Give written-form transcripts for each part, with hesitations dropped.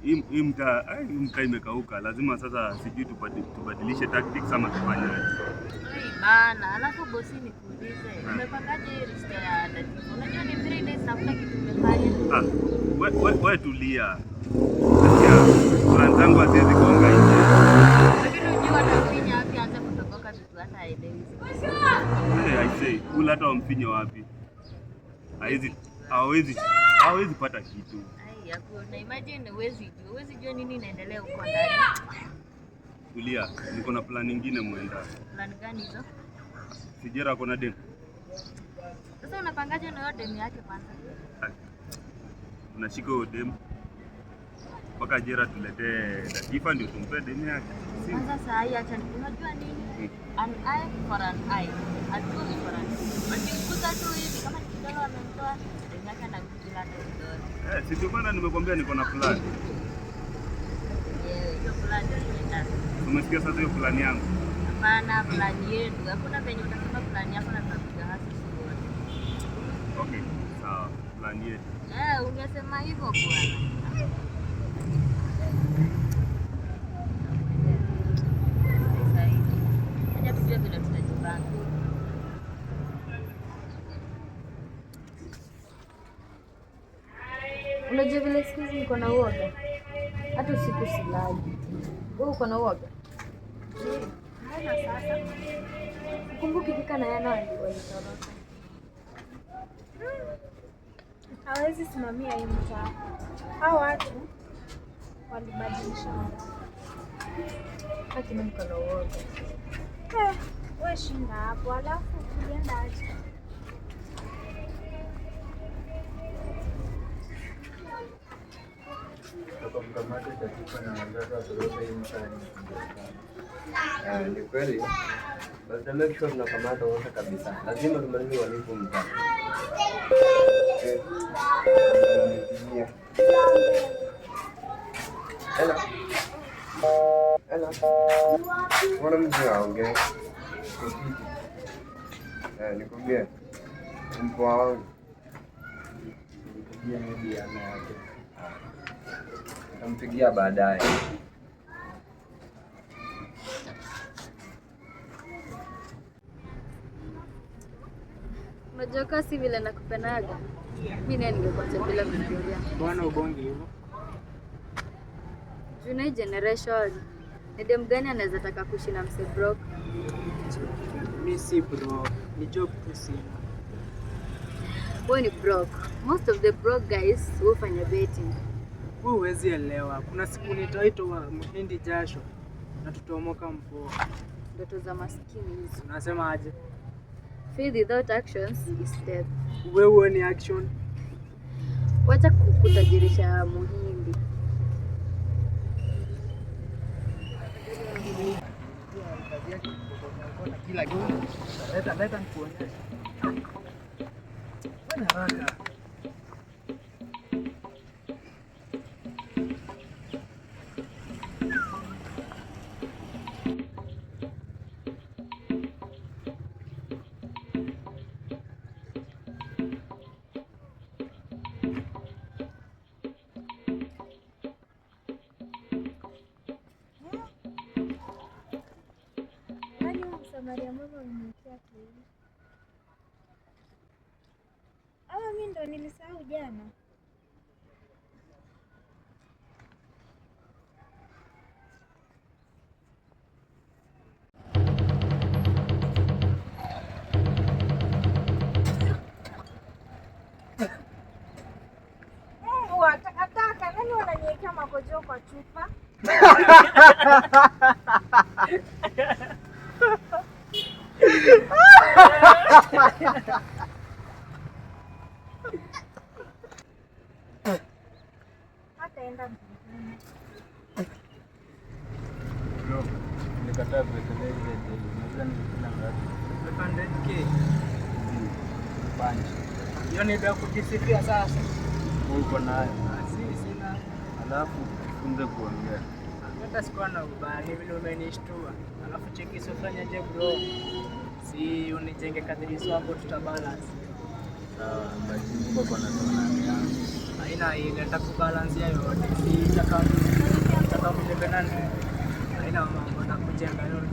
Hii mtaa imekauka, lazima sasa sijui tubadilishe tactics ama tufanyaje. Bana, alafu bosi nikuulize, umepangaje hii lista ya dati? Unajua ni 3 days na kuna kitu tumefanya. Wewe tulia. Plan zangu haziwezi kuonga nje. Lakini unajua atafinya wapi hata kutoboka vitu hata haelewi. I say, kula hata wamfinye wapi? Hawezi pata kitu. Na imagine huwezi jua nini inaendelea huko ndani. Tulia, niko na plan nyingine muenda. Plan gani hizo? Sijera kuna dem. Sasa unapangaje na hiyo dem yake kwanza? Unashika hiyo dem. Mpaka Jera tuletee Latifa ndio tumpe dem yake. Kwanza saa hii acha unajua nini? An eye for an eye. A tooth for an tooth. Ukikuta tu hivi kama kidole wamemtoa dem yake na kujila hata kidole. Si bwana nimekwambia niko na plan. Hiyo plan ndio inaenda. Umesikia sasa hiyo plan yangu? Hapana, plan yetu. Hakuna penye utasema plan yako na tunapiga hasi wote. Okay, sawa. Plan yetu. Ungesema hivyo bwana. Acha tujue vile tutajipanga. Unajua vile siku hizi niko na uoga. Hata usiku silali. Wewe uko na uoga? Mbona sasa? Kumbuki kika na yana walitoroka. Hawezi simamia hii mtaa. Hao watu walibadilisha mtaa. Lakini niko na uoga. Wewe shinda hapo, alafu ukienda aje? Ni kweli. Basi make sure tunakamata wote kabisa. Lazima tumalize walipo mtaa. Ela. Mbona mtu aongee? Nikwambie. Mpoa wangu. Nipigie maybe ana yake. Nitampigia baadaye. Unajua kasi vile nakupendaga. Mimi naye ningekuacha bila kufikiria. Bwana ubongi hivyo. Juna generation. Ni dem gani anaweza taka kuishi na mse broke? Mimi si broke. Ni job tu sina. Wewe ni broke. Most of the broke guys hufanya betting. Wewe huwezi elewa. Kuna siku nitaitwa mhindi jasho na tutaomoka mpoa. Ndoto za maskini hizo. Unasema aje? Faith without actions is death. Wewe ni action. Wacha kukutajirisha muhindi. Kila kitu. Leta nikuonyeshe. Bwana haraka. Maria mama amenitia kile. Mimi ndo nilisahau jana. Ataka nani wananiwekea makojo kwa chupa? Hataenda mbinguni. Bro, nikataa kuwekelea ile deni. Unajua nilikula ngapi? 500k. Punch. Hiyo ni ndio kujisifia sasa. Uko nayo. Sina. Alafu funze kuongea. Hata sikuwa na ubaya, ni vile umenishtua. Alafu cheki sifanya je bro. Si unijenge kadri hapo tutabalance. Sawa, basi Mungu kwa natona yangu. Haina ile nitakubalansia yote. Nitaka mjengana. Haina mambo nitakujenga yote.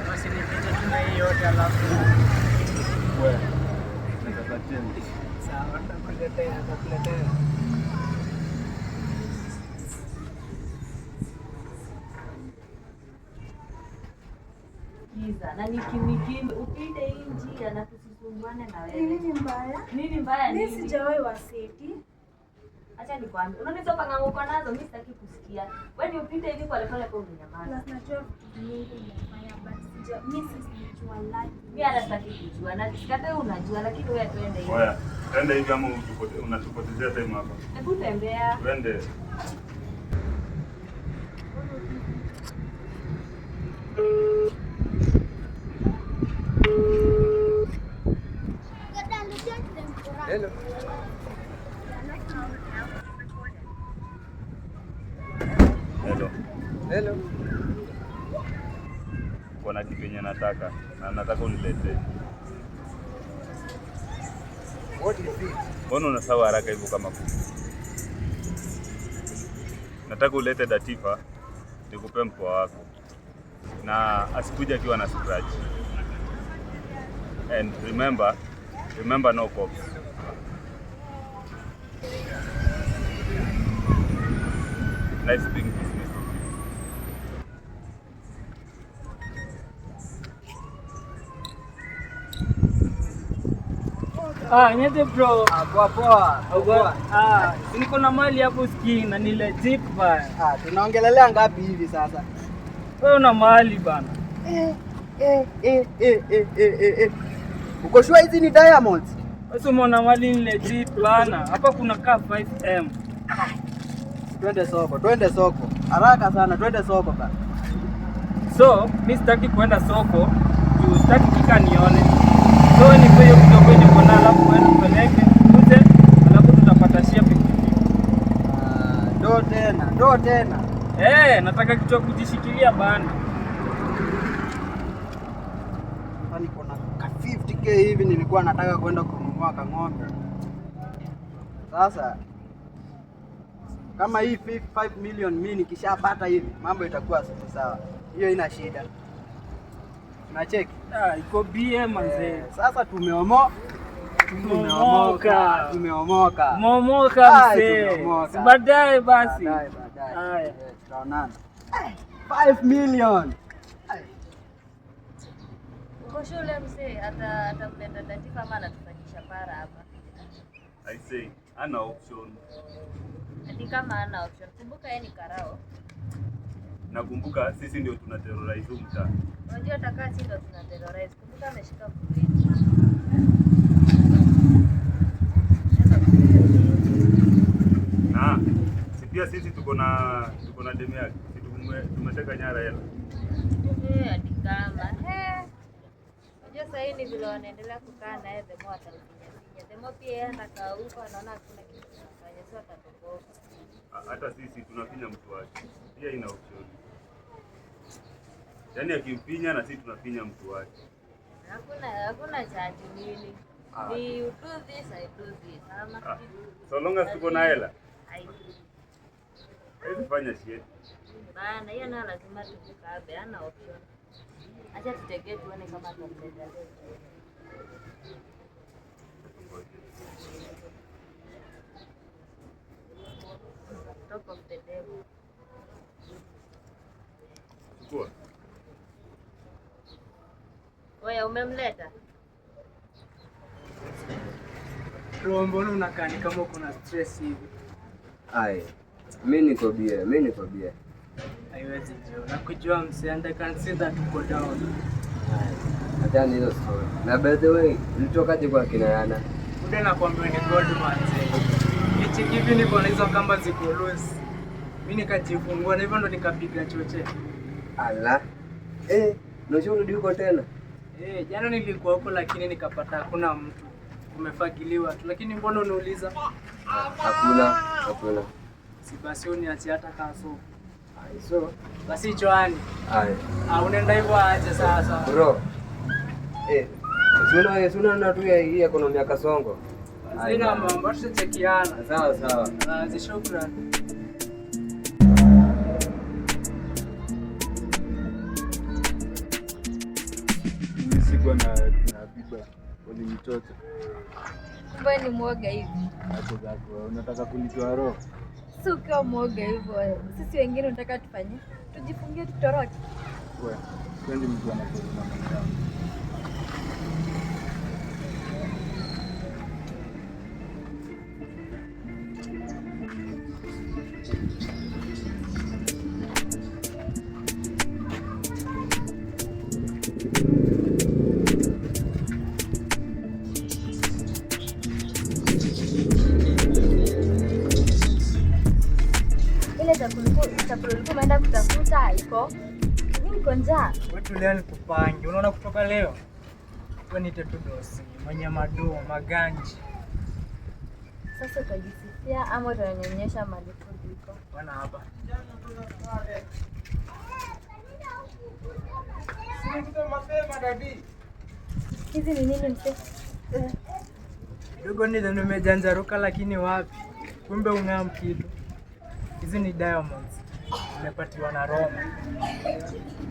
Basi nipite tu na hii yote alafu wewe nitakupatia. Sawa, nitakuletea. Na nikimikimbi upite hii njia na tusisumbane na wewe. Nini mbaya? Nini mbaya nini? Mimi sijawahi waseti. Acha nikwambie. Unaona panga uko nazo mimi sitaki kusikia. Wewe ni upite hivi pole pole kwa unyamaza. Na najua vitu vingi unafanya but mimi sijua like. Mimi hata sitaki kujua. Na sikata unajua lakini wewe twende hivi. Oya, twende hivi kama unatupotezea time hapa. Hebu tembea. Twende. Hello. Hello. Hello. Kuna kitu yenye nataka na nataka uniletee. What is it? Mbona unasawa haraka hivyo kama kuku? Nataka ulete Datifa nikupe mpoa wako. Na asikuja akiwa na scratch. And remember no cops. Nice being business. Niende bro. Poa. Niko na mali hapo ski na ni legit bana. Tunaongelelea ngapi hivi sasa? Wewe una mali bana. Uko sure hizi ni diamonds? Wewe umeona mali ni legit bana. Hapa kuna ka 5M. Twende soko. Haraka sana, twende soko bana. So, mimi sitaki kwenda soko, juu sitaki kika nione. So ni kwa hiyo kidogo niko na alafu wewe upeleke uje, alafu tutapata shia pikipiki. Ndo tena. Nataka kitu kujishikilia bana. Kwani kuna ka 50k hivi nilikuwa nataka kwenda kununua kang'ombe. Sasa kama hii 5 million mimi nikishapata hivi mambo itakuwa sawa. Hiyo ina shida. Unacheki? Iko BM manze. Sasa tumeomoka. Momoka mzee. Baadaye basi. Haya. Tutaonana. 5 million. Uko shule mzee atamleta Datifa kama anatufanyisha para hapa. I say, ana option. Ati kama ana option. Kumbuka yeye ni karao. Nakumbuka sisi ndio tunaterrorize mtaa. Unajua atakaa sisi ndio tunaterrorize. Kumbuka ameshika bunduki. Na si pia sisi tuko na demu yake. Tumeteka nyara hela. Hadi kama. Unajua sasa hivi vile wanaendelea kukaa na yeye demo atafinya. Demo pia yeye anakaa huko anaona hakuna kitu kinafanya sio atatoboka. Hata sisi tunafinya mtu wake. Pia ina option. Yaani akimpinya na sisi tunafinya mtu wake. Hakuna chaji nini. Ni you do this, I do this. So long as tuko na hela. Hizi fanya shit. Bana, hiyo nayo lazima tukabe, hana option. Acha tutegee tuone kama atamleta leo. Top of the devil. Chukua. Wewe umemleta? Bro, mbona unakaa ni kama kuna stress hivi? Mimi niko bia. Haiwezi jo. Nakujua msiende consider tuko down. Hata hizo story. Na by the way, ulitokaje kwa kina Yana? Ndio nakwambia ni God man. Hichi hivi niko na hizo kamba ziko loose. Mimi nikajifungua na hivyo ndo nikapiga choche. Ala. Unajua urudi huko tena? Jana nilikuwa huko lakini nikapata hakuna mtu. Umefagiliwa tu, lakini mbona unauliza? Hakuna. Si basi uniache hata kaso. So, basi choani. Unaenda hivyo aje sasa? Bro. Suna tu hii ekonomi ya Kasongo. Sina mambo, tutachekiana. Sawa. Shukrani. Sikuwa na biba walinitoka. Wewe ni mwoga hivi. Hapo zako. Unataka kunitoa roho? Si ukiwa mwoga hivyo, sisi wengine tunataka tufanye. Tujifungie tutoroke. Wewe, kwani mtu anakuwa na mambo. Ile chakula ulikuwa umeenda kutafuta iko. Mimi niko njaa. Wetu leo nikupange. Unaona kutoka leo? Wewe ni tetudosi, mwenye madoo, maganji. Sasa utajisifia ama utanyonyesha mali iko? Bwana hapa. Hizi ni nini mse? Dogo ndio nimejanjaruka lakini wapi? Kumbe ung'am kitu. Hizi ni diamonds. Nimepatiwa na Roma.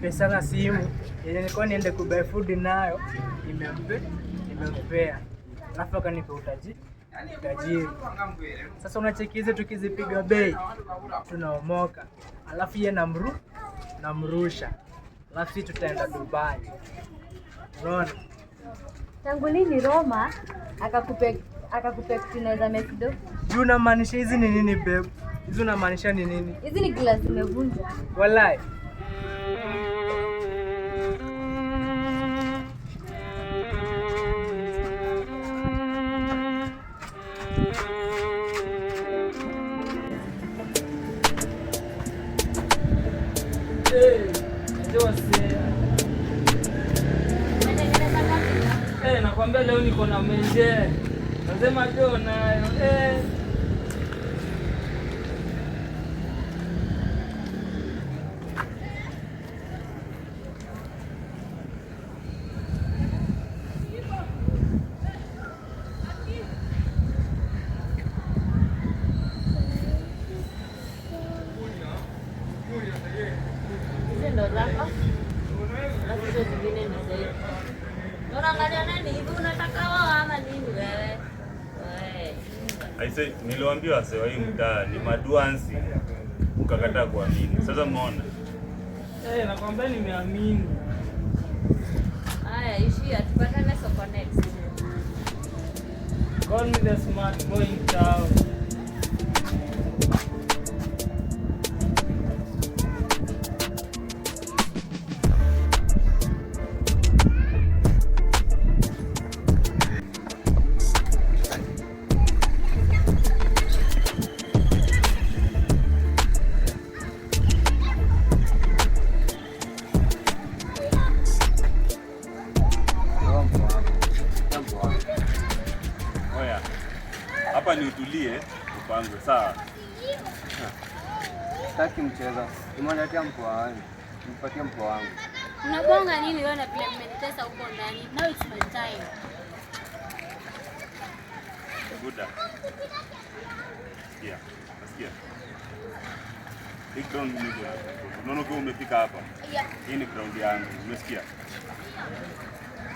Pesa na simu yenye nilikuwa niende kubuy food nayo nimempea. Alafu akanipa tajiri. Sasa unacheki hizi tukizipiga bei tunaomoka. Alafu yeye namrusha. Alafu sisi tutaenda Dubai. Unaona? Tangu lini Roma akakupea kitu inaweza make do? Juu unamaanisha hizi ni nini babe? Hizi unamaanisha ni nini? Hizi ni glass zimevunjwa. Walai. Nakwambia leo niko na menje. Nasema leo nayo. Hizi ndo zako. Alafu hizo zingine ni zetu. Unaangalia nani hivi, unataka wao ama nini wewe? Aise, niliwaambia wase hii mtaa ni maduansi. Ukakataa kuamini. Sasa umeona? Nakwambia nimeamini. Haya, ishia tupatane soko next. Call me the smart boy in town. Hapa ni utulie, upangwe sawa. Sitaki mchezo. Umeniletea mpoa wangu. Nipatie mpoa wangu. Unabonga nini wewe na pia mmenitesa huko ndani? Now it's my time. Buda. Yeah, nasikia. Hii ground ni ndio. Unaona kama umefika hapa? Yeah. Hii ni ground yangu. Umesikia?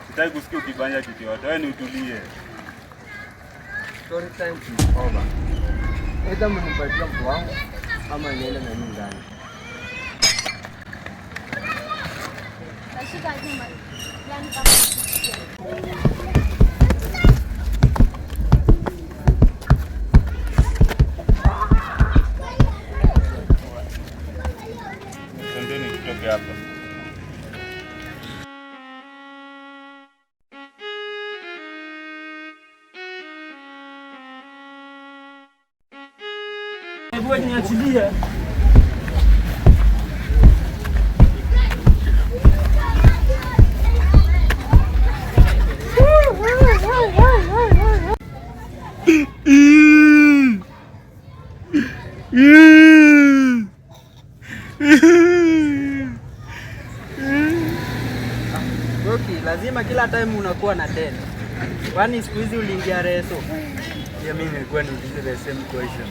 Sitaki kusikia ukibanya kitu yote. Wewe ni utulie. Story time is over. Either mnipatie mpoa wangu ama niende na mimi ndani. Nashika nyuma. Yaani kama Twendeni tutoke hapa. Hebu niachilie. lazima kila time unakuwa na tena. Kwani siku hizi uliingia reso? Pia mimi nilikuwa niulize the same question.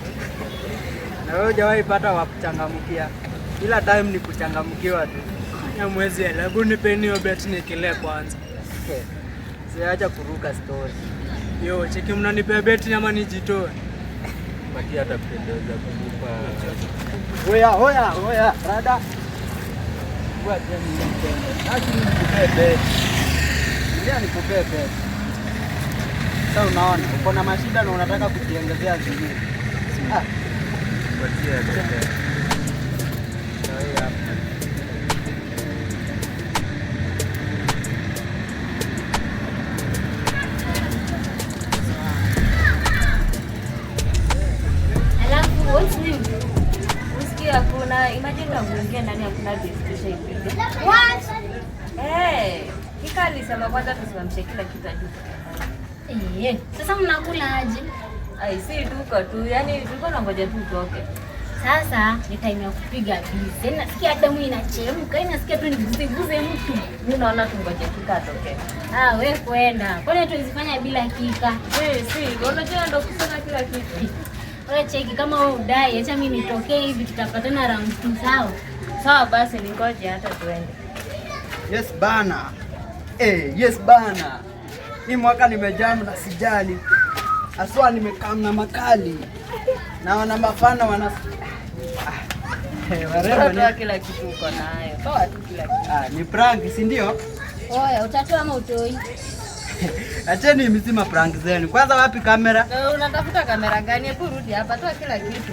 Na wewe hujawahi pata wa kuchangamkia? Kila time ni kuchangamkiwa tu. Ya mwezi hebu nipeni hiyo bet niekelee kwanza. Siacha kuruka story. Yo, cheki mnanipea bet ama nijitoe? Maki atapendeza kukupa. Oya, rada. Kwa tena nipende. Lakini nikupee bet. Ndio nikupee bet. Sasa unaona, uko na mashida na unataka kujiongezea zingine. Patia bet. Alafu what's new? Usikia hakuna, imagine unaingia ndani hakuna discussion hivi. What? Kika alisema kwanza tusimamishe kila kitu juu. Sasa mnakula aje? Ai si tuko tu, yani tulikuwa tunangoja tu utoke. Sasa ni time ya kupiga bizi. Nasikia damu inachemka, nasikia tu niguze mtu. Mimi naona tungoje Kika atoke. Wewe kwenda. Kwani tuizifanya bila Kika? Si, unajua ndio kusema kila kitu. Wewe cheki kama wewe udai, acha mimi nitokee hivi tutapatana round 2 sawa? Sawa basi ningoje hata tuende. Yes bana. Yes bana. Hii mwaka nimejamu na sijali. Aswa nimekaa na makali. Na wana mafana wana Warembo kila kitu uko nayo. Toa tu kila kitu. Ni prank, si ndio? Oya, utatoa ama utoi? Acheni mzima prank zenu. Kwanza wapi kamera? Unatafuta kamera gani? Hebu rudi hapa, toa kila kitu.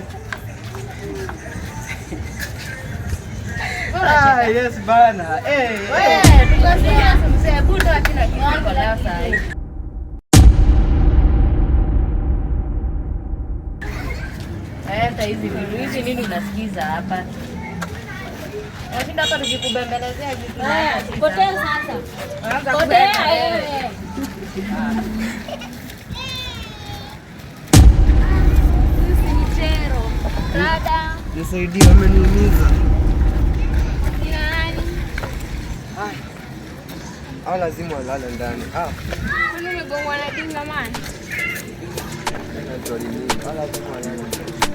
Yes bana. Tukasikia mzee, hebu toa kila kitu uko nayo sasa hivi. Hata hizi vitu hizi nini unasikiza hapa? Nashinda hapa tukikubembelezea vitu. Potea sasa. Potea wewe. Usinichero. Dada. Nisaidie, ameniumiza. Nani? Au lazima walale ndani. Mimi nimegongwa na dinga man. Lazima walale ndani.